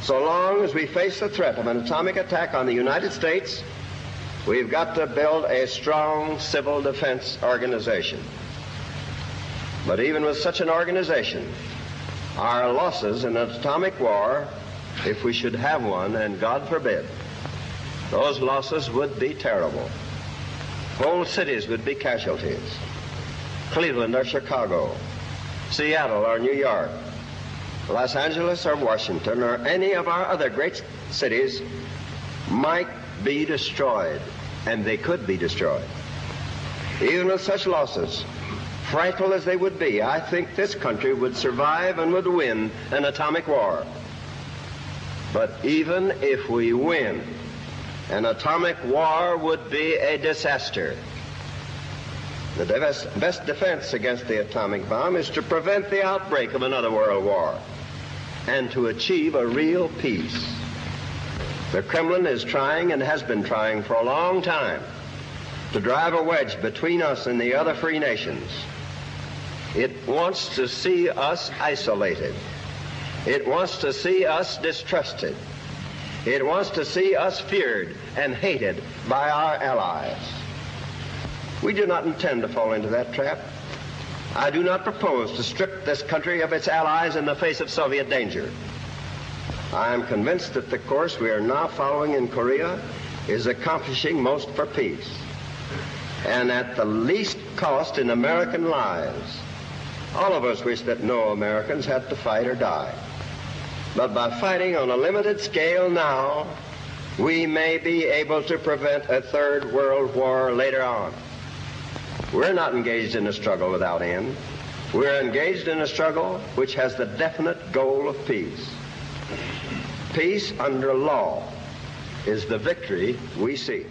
So long as we face the threat of an atomic attack on the United States, we've got to build a strong civil defense organization. But even with such an organization, our losses in an atomic war, if we should have one, and God forbid, those losses would be terrible. Whole cities would be casualties. Cleveland or Chicago, Seattle or New York, Los Angeles or Washington or any of our other great cities might be destroyed, and they could be destroyed. Even with such losses, frightful as they would be, I think this country would survive and would win an atomic war. But even if we win, an atomic war would be a disaster. The best defense against the atomic bomb is to prevent the outbreak of another world war and to achieve a real peace. The Kremlin is trying and has been trying for a long time to drive a wedge between us and the other free nations. It wants to see us isolated. It wants to see us distrusted. It wants to see us feared and hated by our allies. We do not intend to fall into that trap. I do not propose to strip this country of its allies in the face of Soviet danger. I am convinced that the course we are now following in Korea is accomplishing most for peace, and at the least cost in American lives. All of us wish that no Americans had to fight or die. But by fighting on a limited scale now, we may be able to prevent a third world war later on. We're not engaged in a struggle without end. We're engaged in a struggle which has the definite goal of peace. Peace under law is the victory we seek.